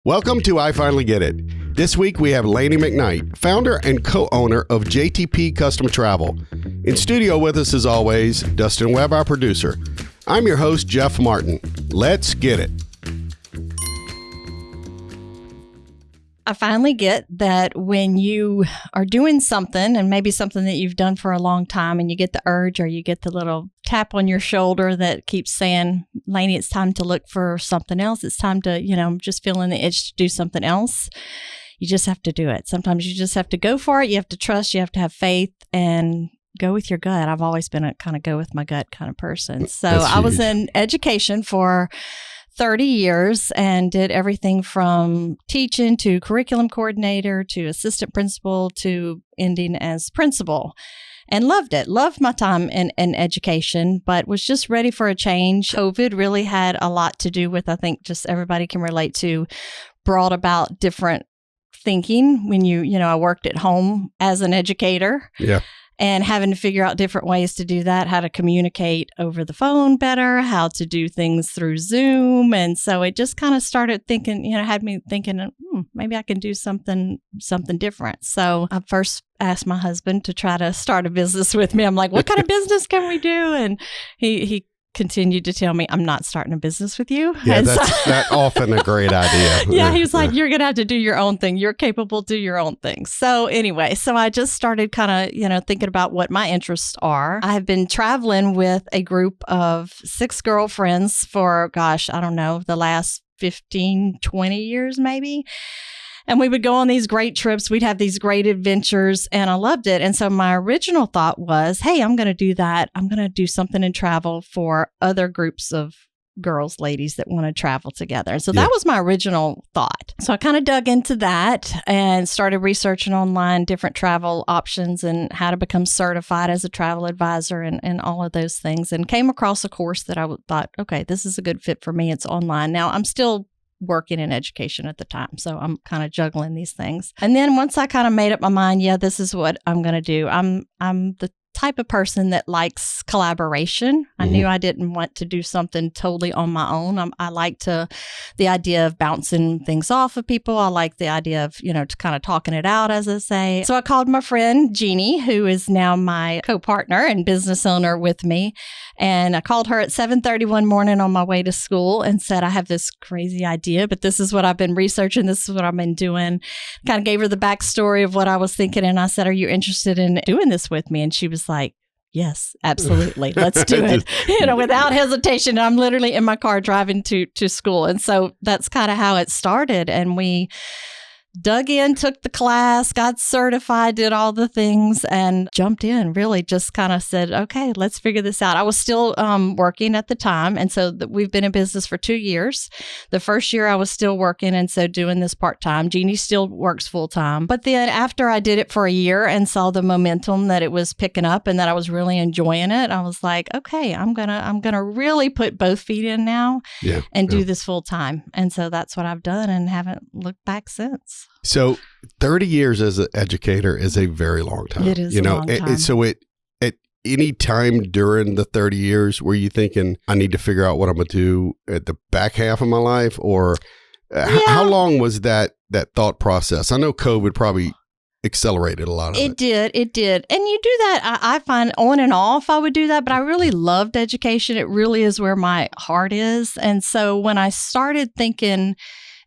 Welcome to I Finally Get It. This week we have Lanie McKnight, founder and co-owner of JTP Custom Travel. In studio with us as always, Dustin Webb, our producer. I'm your host, Jeff Martin. Let's get it. I finally get that when you are doing something, and maybe something that you've done for a long time, and you get the urge or you get the little tap on your shoulder that keeps saying, Lanie, it's time to look for something else. It's time to, just feeling the itch to do something else. You just have to do it. Sometimes you just have to go for it. You have to trust, you have to have faith, and go with your gut. I've always been a kind of go with my gut kind of person. So I was in education for 30 years and did everything from teaching to curriculum coordinator to assistant principal to ending as principal, and loved it. Loved my time in education, but was just ready for a change. COVID really had a lot to do with, I think, just everybody can relate to, brought about different thinking when I worked at home as an educator. Yeah. And having to figure out different ways to do that, how to communicate over the phone better, how to do things through Zoom. And so it just kind of started thinking, had me thinking, maybe I can do something different. So I first asked my husband to try to start a business with me. I'm like, what kind of business can we do? And he continued to tell me, I'm not starting a business with you. Yeah, and that's often a great idea. Yeah, he was like, you're going to have to do your own thing. You're capable, do your own thing. So anyway, I just started kind of, thinking about what my interests are. I've been traveling with a group of 6 girlfriends for, I don't know, the last 15, 20 years maybe. And we would go on these great trips. We'd have these great adventures, and I loved it. And so my original thought was, hey, I'm going to do that. I'm going to do something in travel for other groups of girls, ladies that want to travel together. And so that was my original thought. So I kind of dug into that and started researching online different travel options and how to become certified as a travel advisor and all of those things, and came across a course that I thought, okay, this is a good fit for me. It's online. Now, I'm still working in education at the time, so I'm kind of juggling these things. And then once I kind of made up my mind, this is what I'm going to do. I'm the type of person that likes collaboration. I knew I didn't want to do something totally on my own. I like the idea of bouncing things off of people. I like the idea of, to kind of talking it out, as I say. So I called my friend Jeannie, who is now my co-partner and business owner with me. And I called her at 7:30 one morning on my way to school and said, I have this crazy idea, but this is what I've been researching. This is what I've been doing. Kind of gave her the backstory of what I was thinking. And I said, are you interested in doing this with me? And she was like, yes, absolutely. Let's do it. Without hesitation. I'm literally in my car driving to school. And so that's kind of how it started. And we dug in, took the class, got certified, did all the things, and jumped in. Really just kind of said, okay, let's figure this out. I was still working at the time. And so we've been in business for 2 years. The first year I was still working, and so doing this part-time. Jeannie still works full-time. But then after I did it for a year and saw the momentum that it was picking up and that I was really enjoying it, I was like, okay, I'm gonna really put both feet in now and do this full-time. And so that's what I've done and haven't looked back since. So 30 years as an educator is a very long time. It is a long time. So at any time during the 30 years, were you thinking, I need to figure out what I'm going to do at the back half of my life? Or how long was that thought process? I know COVID probably accelerated a lot of it. It did. And you do that, I find, on and off, I would do that, but I really loved education. It really is where my heart is. And so when I started thinking,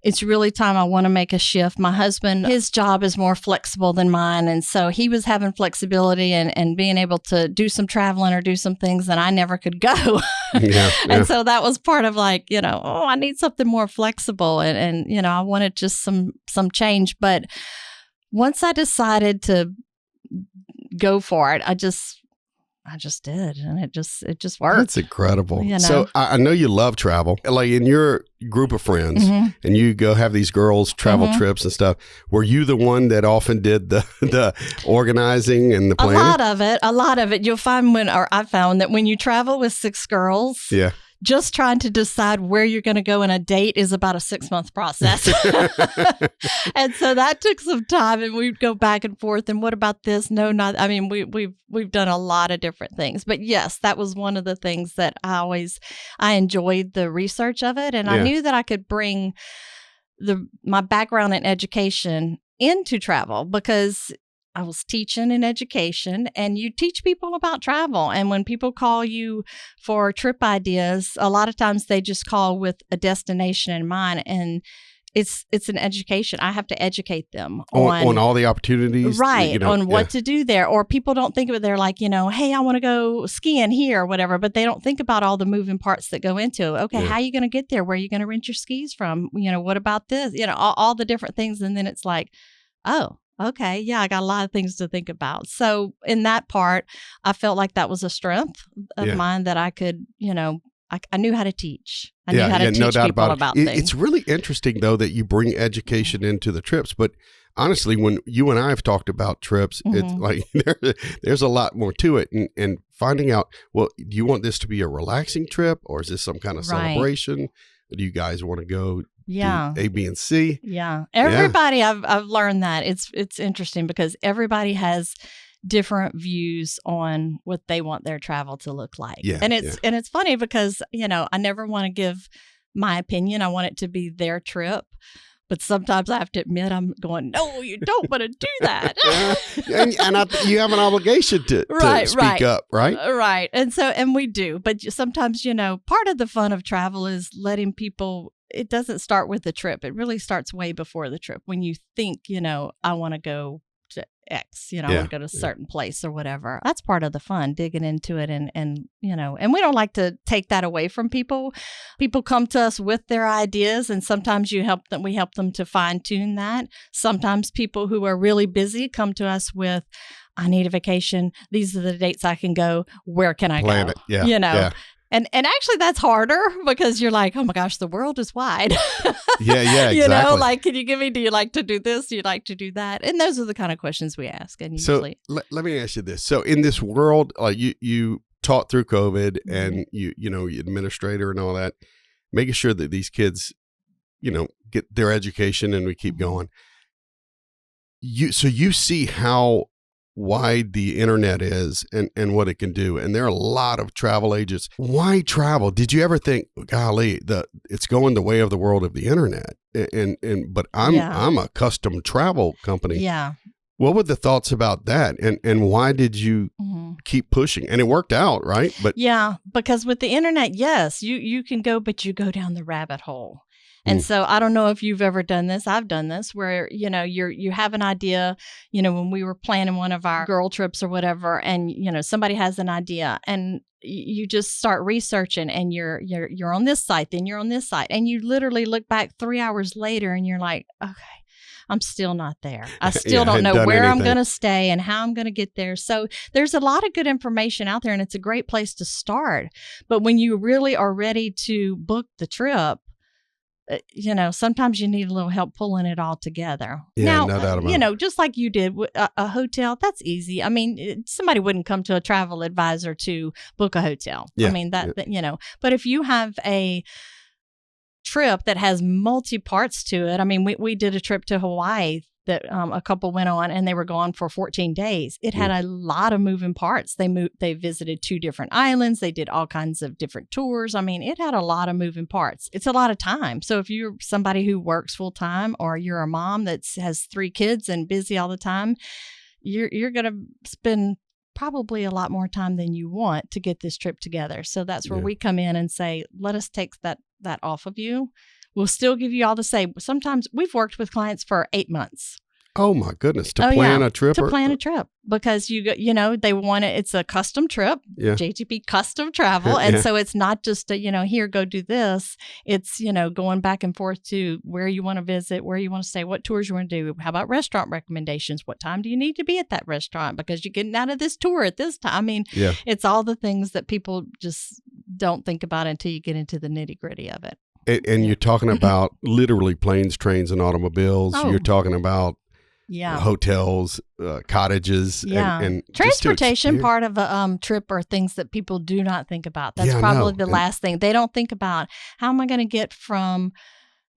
it's really time I want to make a shift. My husband, his job is more flexible than mine. And so he was having flexibility and being able to do some traveling or do some things that I never could go. And so that was part of I need something more flexible. And I wanted just some change. But once I decided to go for it, I just did. And it just worked. That's incredible. So I know you love travel. Like in your group of friends, and you go have these girls travel trips and stuff. Were you the one that often did the organizing and the planning? A lot of it. You'll find I found that when you travel with 6 girls, just trying to decide where you're going to go on a date is about a 6-month process. And so that took some time, and we'd go back and forth. And what about this? No, not. I mean, we've done a lot of different things, but yes, that was one of the things that I enjoyed the research of it. And I knew that I could bring my background in education into travel, because I was teaching in education, and you teach people about travel. And when people call you for trip ideas, a lot of times they just call with a destination in mind, and it's an education. I have to educate them on all the opportunities, right? On what to do there. Or people don't think of it. They're like, hey, I want to go skiing here or whatever, but they don't think about all the moving parts that go into it. Okay, how are you going to get there? Where are you going to rent your skis from? What about this? All the different things. And then it's like, oh, okay, yeah, I got a lot of things to think about. So in that part, I felt like that was a strength of mine, that I could, I knew how to teach. I knew how to teach people about things. It's really interesting, though, that you bring education into the trips. But honestly, when you and I have talked about trips, it's like there's a lot more to it. And finding out, well, do you want this to be a relaxing trip, or is this some kind of celebration? Do you guys want to go do A, B, and C? Yeah. Everybody, I've learned that. It's interesting because everybody has different views on what they want their travel to look like. Yeah, and it's funny because, I never want to give my opinion. I want it to be their trip. But sometimes I have to admit, I'm going, no, you don't want to do that. and you have an obligation to speak up, right? Right. And we do. But sometimes, part of the fun of travel is letting people, it doesn't start with the trip. It really starts way before the trip. When you think, I want to go to X, I want to go to a certain place or whatever. That's part of the fun, digging into it. And we don't like to take that away from people. People come to us with their ideas, and sometimes we help them to fine tune that. Sometimes people who are really busy come to us with, I need a vacation. These are the dates I can go. Where can I Plan go? It. Yeah. Yeah. And actually that's harder because you're like, oh my gosh, the world is wide. Yeah, exactly. Can you give me, do you like to do this? Do you like to do that? And those are the kind of questions we ask. And usually. So let me ask you this. So in this world, you taught through COVID and you administrator and all that, making sure that these kids, get their education and we keep going. So you see how wide the internet is and what it can do. And there are a lot of travel agents. Why travel? Did you ever think, golly, it's going the way of the world of the internet? But I'm a custom travel company. Yeah. What were the thoughts about that? And why did you keep pushing? And it worked out, right? But yeah, because with the internet, yes, you can go, but you go down the rabbit hole. And so I don't know if you've ever done this. I've done this where, you have an idea, when we were planning one of our girl trips or whatever, and, somebody has an idea and you just start researching and you're on this site, then you're on this site. And you literally look back 3 hours later and you're like, okay, I'm still not there. I still don't know where I'm going to stay and how I'm going to get there. So there's a lot of good information out there and it's a great place to start. But when you really are ready to book the trip, sometimes you need a little help pulling it all together. Yeah, now, no doubt about it. just like you did with a hotel, that's easy. I mean, somebody wouldn't come to a travel advisor to book a hotel. Yeah. I mean, that but if you have a trip that has multi-parts to it, I mean, we did a trip to Hawaii that a couple went on and they were gone for 14 days. It had a lot of moving parts. They visited 2 different islands. They did all kinds of different tours. I mean, it had a lot of moving parts. It's a lot of time. So if you're somebody who works full time or you're a mom that has 3 kids and busy all the time, you're going to spend probably a lot more time than you want to get this trip together. So that's where we come in and say, let us take that off of you. We'll still give you all the same. Sometimes we've worked with clients for 8 months. Oh my goodness! To plan a trip, because they want it. It's a custom trip, JTP custom travel, and so it's not just here, go do this. It's going back and forth to where you want to visit, where you want to stay, what tours you want to do. How about restaurant recommendations? What time do you need to be at that restaurant because you're getting out of this tour at this time? I mean, it's all the things that people just don't think about until you get into the nitty gritty of it. And you're talking about literally planes, trains, and automobiles. You're talking about hotels, cottages, and transportation. Part of a trip are things that people do not think about. That's probably the last thing. They don't think about, how am I going to get from,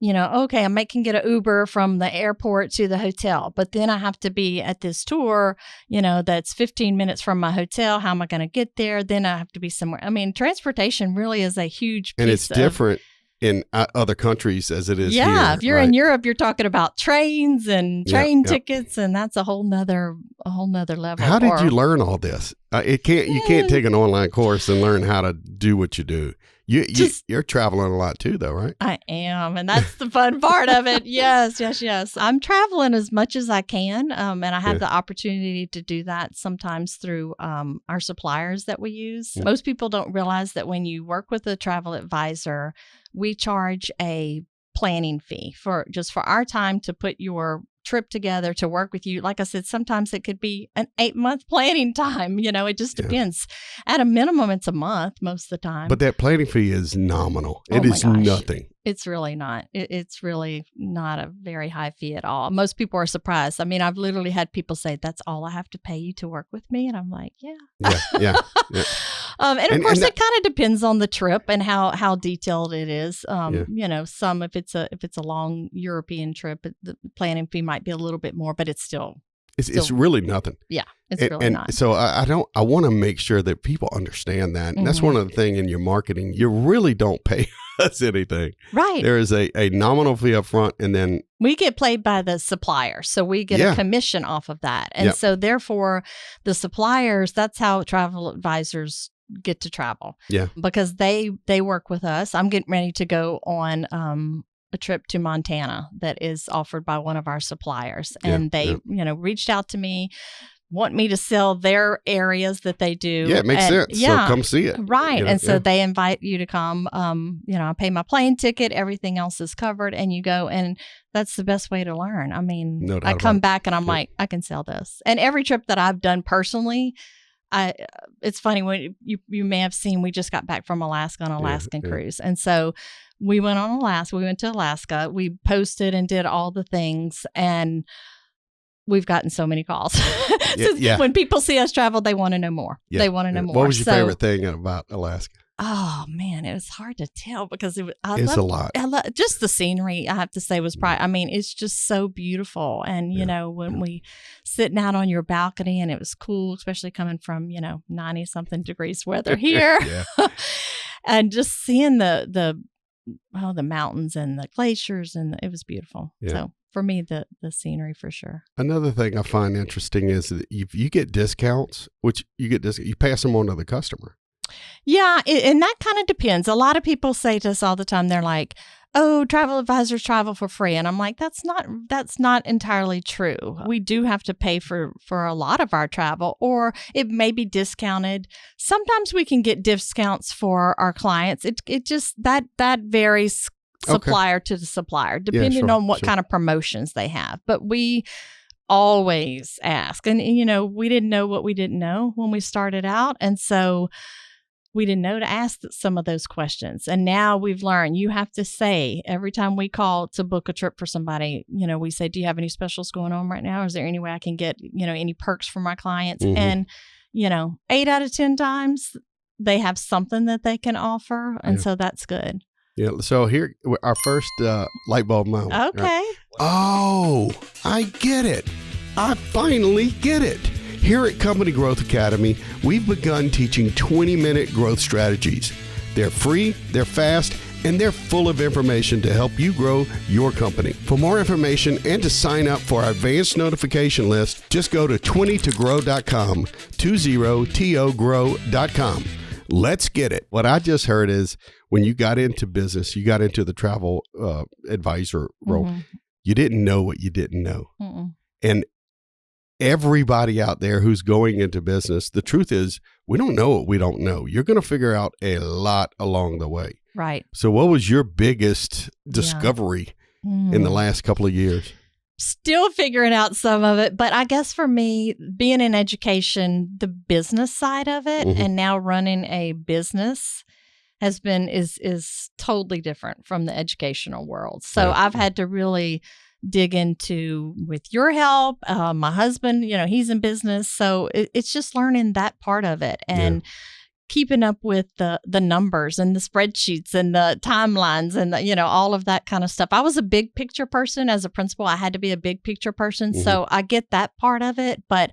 okay, I can get an Uber from the airport to the hotel, but then I have to be at this tour, that's 15 minutes from my hotel. How am I going to get there? Then I have to be somewhere. I mean, transportation really is a huge piece. And it's different in other countries as it is here. Yeah, if you're in right? Europe, you're talking about trains and train Yeah. tickets, and that's a whole nother level. How did you learn all this? You can't take an online course and learn how to do what you do. You're traveling a lot too, though, right? I am, and that's the fun part of it. Yes. I'm traveling as much as I can, and I have the opportunity to do that sometimes through our suppliers that we use. Yeah. Most people don't realize that when you work with a travel advisor, we charge a planning fee for our time to put your trip together to work with you. Like I said, sometimes it could be an 8-month planning time. It just depends. At a minimum, it's a month most of the time. But that planning fee is nominal. Oh It my is gosh. nothing. It's really not. It's really not a very high fee at all. Most people are surprised. I mean, I've literally had people say, "That's all I have to pay you to work with me," and I'm like, "Yeah." Yeah. And of course, it kind of depends on the trip and how detailed it is. Some if it's a long European trip, the planning fee might be a little bit more, but it's still. It's really nothing. Yeah, it's really not. So I want to make sure that people understand that. And that's one of the things in your marketing. You really don't pay us anything. Right. There is a nominal fee up front, and then we get paid by the supplier. So we get a commission off of that. And so therefore the suppliers, that's how travel advisors get to travel. Yeah. Because they work with us. I'm getting ready to go on a trip to Montana that is offered by one of our suppliers. And they, reached out to me, want me to sell their areas that they do. Yeah, it makes sense. Yeah, so come see it. Right. And so they invite you to come. I pay my plane ticket, everything else is covered, and you go, and that's the best way to learn. I mean, No doubt I come about it. back and I'm like, I can sell this. And every trip that I've done personally, it's funny when you may have seen, we just got back from Alaska on an Alaskan cruise. And so we went to Alaska. We posted and did all the things, and we've gotten so many calls. When people see us travel, they want to know more. Yeah. They want to know more. What was your favorite thing about Alaska? Oh man, it was hard to tell because It's a lot. Just the scenery, I have to say, was probably, I mean, it's just so beautiful. And, when we sitting out on your balcony, and it was cool, especially coming from, 90 something degrees weather here. And just seeing the mountains and the glaciers, and it was beautiful. Yeah. So for me, the scenery for sure. Another thing I find interesting is that if you get discounts, you pass them on to the customer. Yeah, and that kind of depends. A lot of people say to us all the time, they're like, "Oh, travel advisors travel for free," and I'm like, "That's not entirely true. We do have to pay for a lot of our travel, or it may be discounted. Sometimes we can get discounts for our clients. It just that varies supplier to the supplier, depending on what kind of promotions they have. But we always ask, and we didn't know what we didn't know when we started out, and so we didn't know to ask some of those questions. And now we've learned you have to say every time we call to book a trip for somebody, we say, "Do you have any specials going on right now? Is there any way I can get, any perks for my clients?" And, 8 out of 10 times they have something that they can offer. And so that's good. Yeah. So here, our first light bulb moment. Okay. Right? Oh, I get it. I finally get it. Here at Company Growth Academy, we've begun teaching 20-minute growth strategies. They're free, they're fast, and they're full of information to help you grow your company. For more information and to sign up for our advanced notification list, just go to 20togrow.com, 20togrow.com. Let's get it. What I just heard is when you got into business, you got into the travel advisor role, you didn't know what you didn't know. And everybody out there who's going into business, the truth is we don't know what we don't know. You're going to figure out a lot along the way. Right. So what was your biggest discovery in the last couple of years? Still figuring out some of it, but I guess for me, being in education, the business side of it, and now running a business is totally different from the educational world. So I've had to really dig into, with your help, my husband, he's in business. So it's just learning that part of it and keeping up with the numbers and the spreadsheets and the timelines and the, all of that kind of stuff. I was a big picture person as a principal. I had to be a big picture person. So I get that part of it. But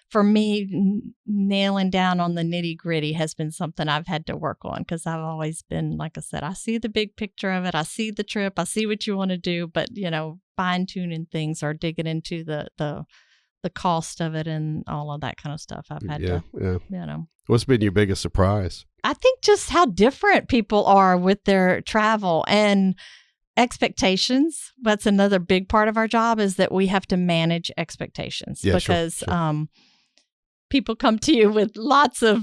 for me, nailing down on the nitty gritty has been something I've had to work on, because I've always been, like I said, I see the big picture of it. I see the trip. I see what you want to do. But, fine tuning things or digging into the cost of it and all of that kind of stuff. I've had to. What's been your biggest surprise? I think just how different people are with their travel and expectations. That's another big part of our job, is that we have to manage expectations, because people come to you with lots of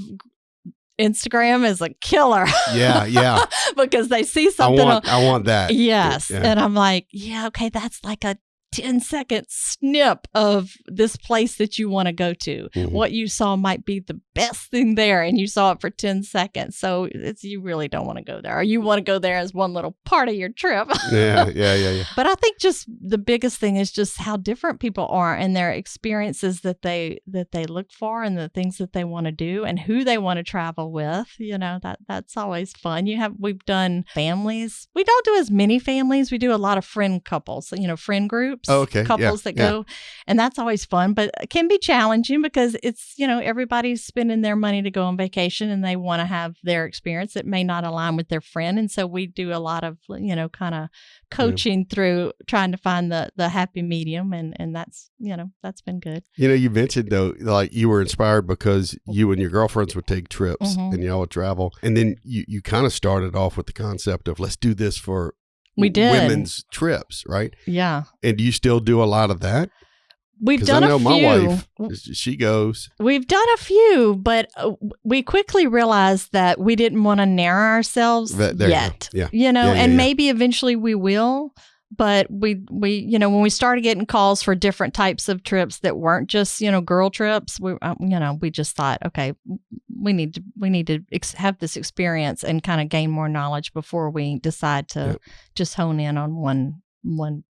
Instagram is a killer. Yeah. Because they see something. I want that. Yes. Yeah. And I'm like, okay, that's like a 10-second snip of this place that you want to go to. What you saw might be the best thing there, and you saw it for 10 seconds. So you really don't want to go there, or you want to go there as one little part of your trip. Yeah. But I think just the biggest thing is just how different people are and their experiences that they look for, and the things that they want to do, and who they want to travel with. That's always fun. We've done families. We don't do as many families. We do a lot of friend couples, friend groups. Couples that go, and that's always fun, but it can be challenging, because it's, everybody's spending their money to go on vacation, and they want to have their experience that may not align with their friend. And so we do a lot of, kind of coaching through trying to find the happy medium. And that's, that's been good. You mentioned, though, like you were inspired because you and your girlfriends would take trips and y'all would travel. And then you kind of started off with the concept of, let's do this for women's trips, right? Yeah. And do you still do a lot of that? We've done I know a few. My wife, she goes. We've done a few, but we quickly realized that we didn't want to narrow ourselves yet. And maybe eventually we will. But we when we started getting calls for different types of trips that weren't just, girl trips, we just thought, okay, we need to have this experience and kind of gain more knowledge before we decide to just hone in on one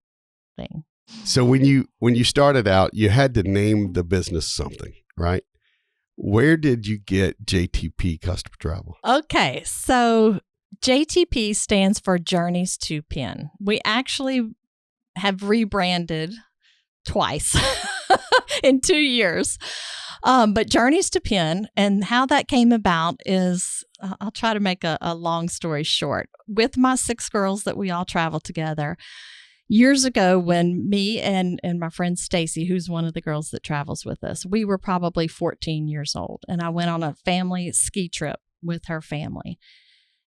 thing. So when you started out, you had to name the business something, right? Where did you get JTP Custom Travel? Okay, so JTP stands for Journeys to Penn. We actually have rebranded twice in 2 years. But Journeys to Penn, and how that came about is, I'll try to make a long story short. With my 6 girls that we all travel together, years ago, when me and my friend Stacy, who's one of the girls that travels with us, we were probably 14 years old. And I went on a family ski trip with her family.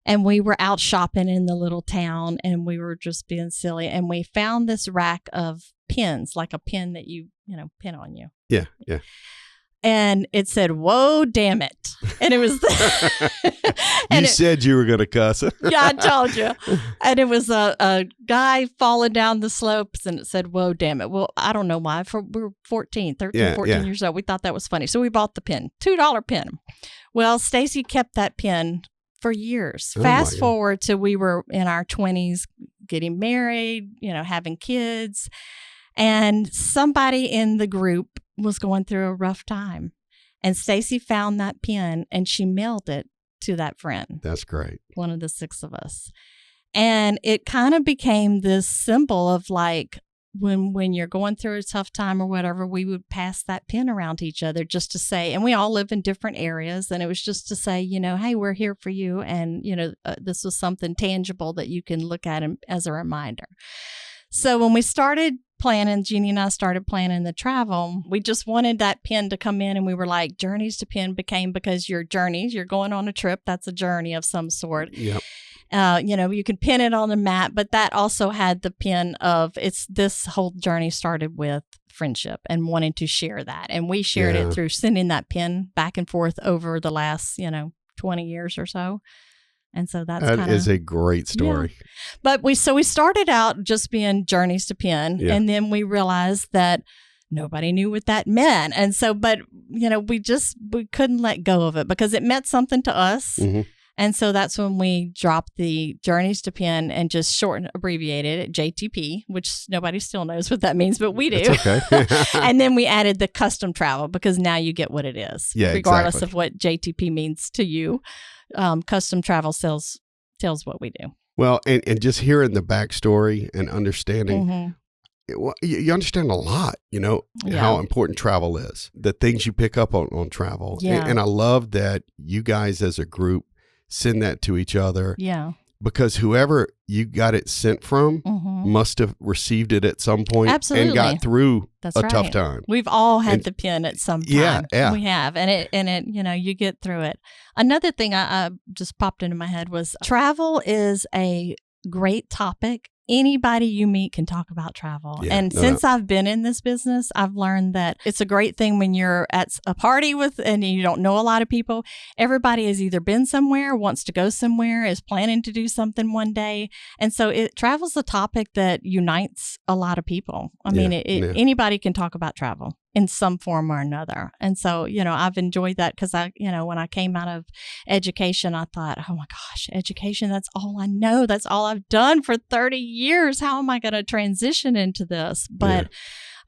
And we were out shopping in the little town, and we were just being silly. And we found this rack of pins, like a pin that you pin on you. Yeah. And it said, "Whoa, damn it." And it was, said you were going to cuss. Yeah, I told you. And it was a guy falling down the slopes, and it said, "Whoa, damn it." Well, I don't know why. We were 14 years old. We thought that was funny. So we bought the pin, $2 pin. Well, Stacy kept that pin for years. Fast forward to we were in our 20s, getting married, having kids. And somebody in the group was going through a rough time. And Stacy found that pin, and she mailed it to that friend. That's great. One of the 6 of us. And it kind of became this symbol of, like, when you're going through a tough time or whatever, we would pass that pin around to each other just to say, and we all live in different areas, and it was just to say, hey, we're here for you. And, this was something tangible that you can look at as a reminder. So when we started planning, Jeannie and I started planning the travel, we just wanted that pin to come in, and we were like, Journeys to Penn became, because you're going on a trip, that's a journey of some sort. Yep. You can pin it on the map, but that also had the pin of this whole journey started with friendship and wanting to share that. And we shared it through sending that pin back and forth over the last, 20 years or so. And so that is a great story. Yeah. But we started out just being Journeys to Penn, and then we realized that nobody knew what that meant. And so, but we couldn't let go of it because it meant something to us. Mm-hmm. And so that's when we dropped the Journeys to Penn and just abbreviated it JTP, which nobody still knows what that means, but we do. It's okay. And then we added the custom travel because now you get what it is. Yeah, regardless exactly. of what JTP means to you. Custom travel tells what we do. Well, and just hearing the backstory and understanding, you understand a lot, how important travel is, the things you pick up on travel. Yeah. And I love that you guys as a group send that to each other. Yeah. Because whoever you got it sent from must have received it at some point and got through a tough time. We've all had the pen at some time. Yeah. We have. And it, you get through it. Another thing I just popped into my head was travel is a great topic. Anybody you meet can talk about travel. Yeah, and since I've been in this business, I've learned that it's a great thing when you're at a party and you don't know a lot of people. Everybody has either been somewhere, wants to go somewhere, is planning to do something one day. And so travel's a topic that unites a lot of people. I mean, anybody can talk about travel in some form or another. And so, I've enjoyed that because when I came out of education, I thought, oh my gosh, education, that's all I know. That's all I've done for 30 years. How am I going to transition into this? But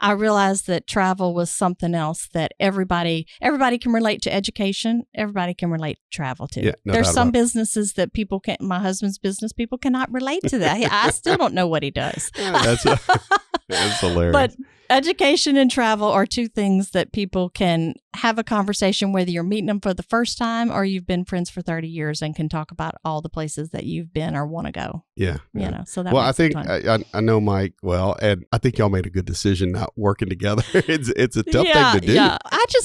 I realized that travel was something else that everybody can relate to education. Everybody can relate to travel too. Yeah, no There's doubt some about it. businesses that people can't, my husband's business, people cannot relate to that. I still don't know what he does. That's hilarious. But education and travel are two things that people can have a conversation, whether you're meeting them for the first time or you've been friends for 30 years and can talk about all the places that you've been or want to go. Yeah. So that well, I makes think it fun. I know Mike well, and I think y'all made a good decision not working together. It's a tough thing to do. Yeah.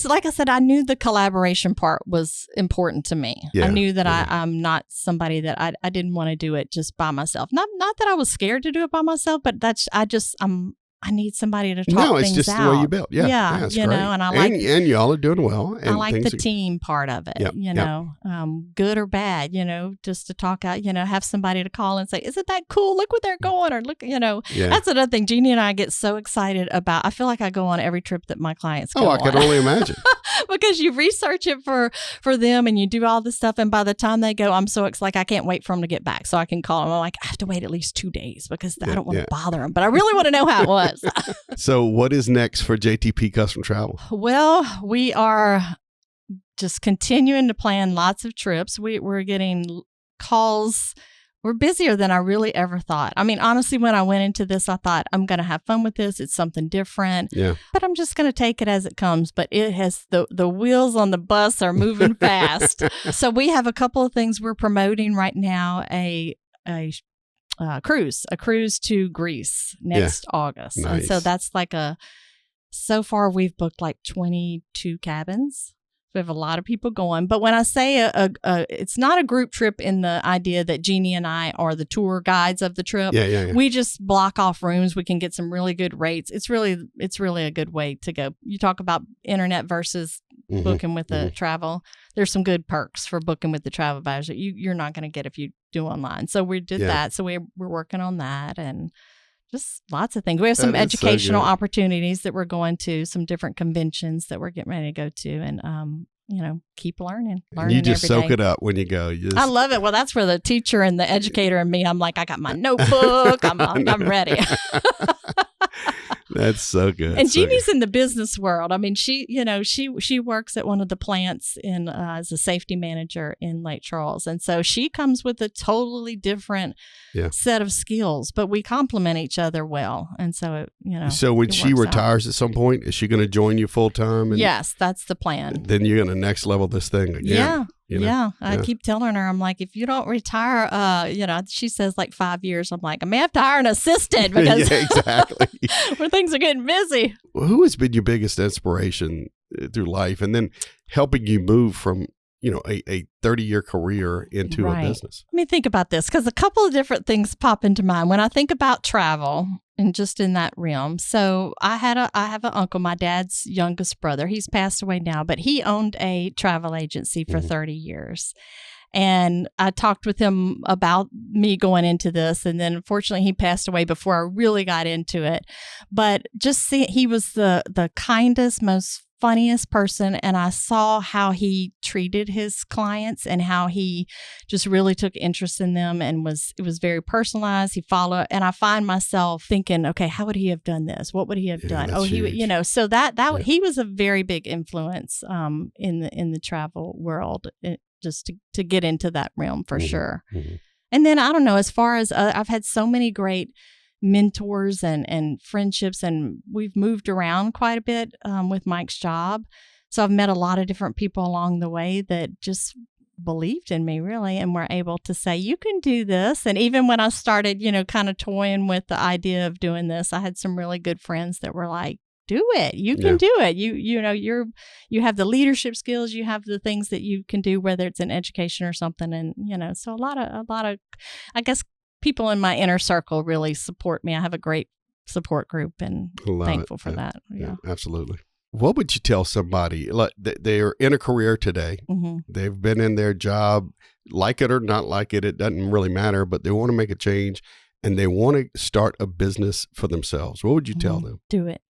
Like I said, I knew the collaboration part was important to me. Yeah, I knew that I'm not somebody that I didn't want to do it just by myself. Not that I was scared to do it by myself, but I need somebody to talk things out. No, it's just the way you built. Yeah, it's great. And I like and y'all are doing well. And I like the team part of it. Good or bad. Just to talk out. Have somebody to call and say, "Isn't that cool? Look where they're going," or look. That's another thing. Jeannie and I get so excited about. I feel like I go on every trip that my clients go on. I can only imagine. Because you research it for them and you do all this stuff, and by the time they go, I'm so excited. I can't wait for them to get back so I can call them. I'm like, I have to wait at least 2 days because I don't want to bother them, but I really want to know how it was. So what is next for JTP Custom Travel? Well, we are just continuing to plan lots of trips. We're getting calls. We're busier than I really ever thought. I mean, honestly, when I went into this, I thought, I'm going to have fun with this. It's something different. Yeah. But I'm just going to take it as it comes. But it has the wheels on the bus are moving fast. So we have a couple of things we're promoting right now. A cruise to Greece next August. Nice. And so that's so far we've booked like 22 cabins. We have a lot of people going. But when I say it's not a group trip in the idea that Jeannie and I are the tour guides of the trip. Yeah. We just block off rooms. We can get some really good rates. It's really a good way to go. You talk about internet versus booking with the travel. There's some good perks for booking with the travel advisor that you're not going to get if you do online. So we did that. So we're working on that and just lots of things. We have some educational opportunities that we're going to, some different conventions that we're getting ready to go to, and keep learning. You just every soak day. it up when you go. I love it. Well, that's where the teacher and the educator and me. I'm like, I got my notebook. I'm ready. That's so good. And Jeannie's in the business world. I mean, she works at one of the plants as a safety manager in Lake Charles. And so she comes with a totally different set of skills, but we complement each other well. And so, So when she retires at some point, is she going to join you full time? Yes, that's the plan. Then you're going to next level this thing again. I keep telling her, I'm like, if you don't retire, she says like 5 years. I'm like, I may have to hire an assistant because exactly. when things are getting busy. Well, who has been your biggest inspiration through life, and then helping you move from a 30-year career into a business? Let me think about this, because a couple of different things pop into mind when I think about travel and just in that realm. So I have an uncle, my dad's youngest brother. He's passed away now, but he owned a travel agency for 30 years. And I talked with him about me going into this. And then unfortunately he passed away before I really got into it. But just he was the kindest, most funniest person, and I saw how he treated his clients and how he just really took interest in them, and it was very personalized. He followed, and I find myself thinking, okay, how would he have done this? What would he have done? Oh, he would, so that he was a very big influence in the travel world, just to get into that realm for sure. Mm-hmm. And then I don't know, as far as I've had so many great mentors and friendships, and we've moved around quite a bit with Mike's job. So I've met a lot of different people along the way that just believed in me, really, and were able to say, you can do this. And even when I started, kind of toying with the idea of doing this, I had some really good friends that were like, do it. You can do it. You have the leadership skills, you have the things that you can do, whether it's in education or something. And, so a lot of, I guess, people in my inner circle really support me. I have a great support group, and thankful for that. Yeah, absolutely. What would you tell somebody? Like, they're in a career today. Mm-hmm. They've been in their job, like it or not like it, it doesn't really matter, but they want to make a change and they want to start a business for themselves. What would you tell them? Do it.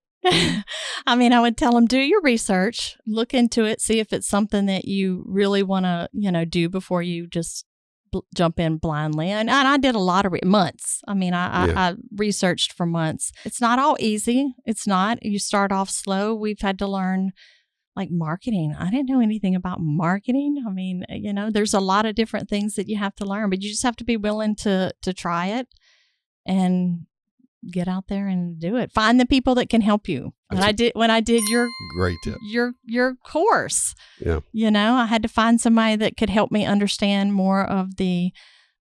I mean, I would tell them, do your research, look into it, see if it's something that you really want to, do before you just jump in blindly. And I did a lot of months. I mean, I researched for months. It's not all easy. It's not. You start off slow. We've had to learn like marketing. I didn't know anything about marketing. I mean, there's a lot of different things that you have to learn, but you just have to be willing to try it and get out there and do it. Find the people that can help you. When I did your great tip, your course, I had to find somebody that could help me understand more of the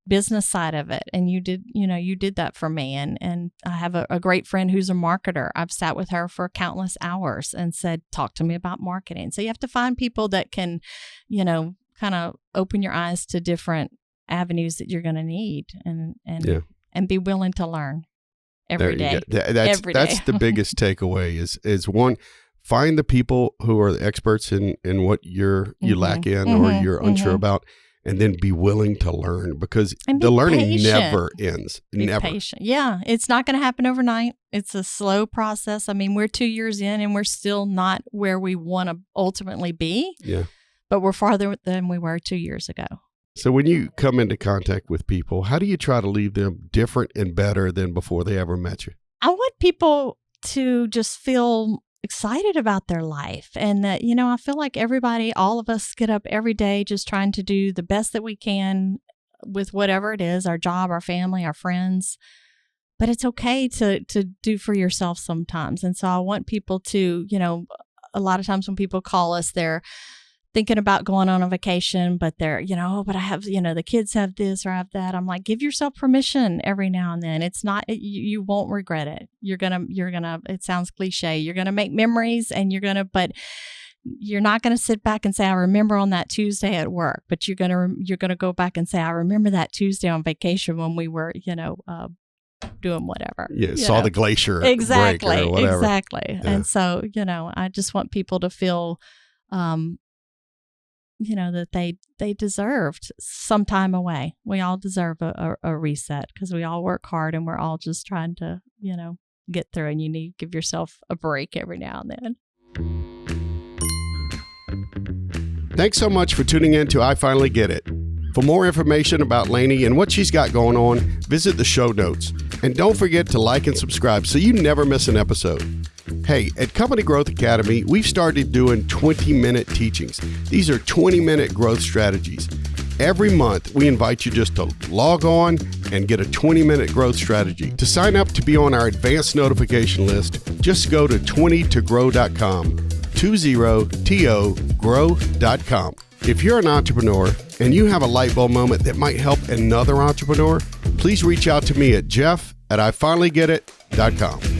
business side of it. And you did that for me. And I have a great friend who's a marketer. I've sat with her for countless hours and said, talk to me about marketing. So you have to find people that can, kind of open your eyes to different avenues that you're going to need, and be willing to learn. Every day. That's the biggest takeaway is one, find the people who are the experts in what you lack in or you're unsure about, and then be willing to learn, because the learning never ends. Never. Patient. Yeah. It's not going to happen overnight. It's a slow process. I mean, we're 2 years in and we're still not where we want to ultimately be. Yeah. But we're farther than we were 2 years ago. So when you come into contact with people, how do you try to leave them different and better than before they ever met you? I want people to just feel excited about their life, and that, I feel like all of us get up every day just trying to do the best that we can with whatever it is, our job, our family, our friends. But it's okay to do for yourself sometimes. And so I want people to, a lot of times when people call us, they're thinking about going on a vacation, but they're, but I have, the kids have this or I have that. I'm like, give yourself permission every now and then. It's not, you won't regret it. You're going to, it sounds cliche. You're going to make memories and but you're not going to sit back and say, I remember on that Tuesday at work, but you're going to go back and say, I remember that Tuesday on vacation when we were, doing whatever. Yeah, saw the glacier exactly, break or whatever. Exactly. Yeah. And so, I just want people to feel, that they deserved some time away. We all deserve a reset, because we all work hard and we're all just trying to, get through, and you need to give yourself a break every now and then. Thanks so much for tuning in to I Finally Get It. For more information about Lanie and what she's got going on, visit the show notes. And don't forget to like and subscribe so you never miss an episode. Hey, at Company Growth Academy, we've started doing 20-minute teachings. These are 20-minute growth strategies. Every month, we invite you just to log on and get a 20-minute growth strategy. To sign up to be on our advanced notification list, just go to 20togrow.com, 20togrow.com. If you're an entrepreneur and you have a light bulb moment that might help another entrepreneur, please reach out to me at jeff@ifinallygetit.com.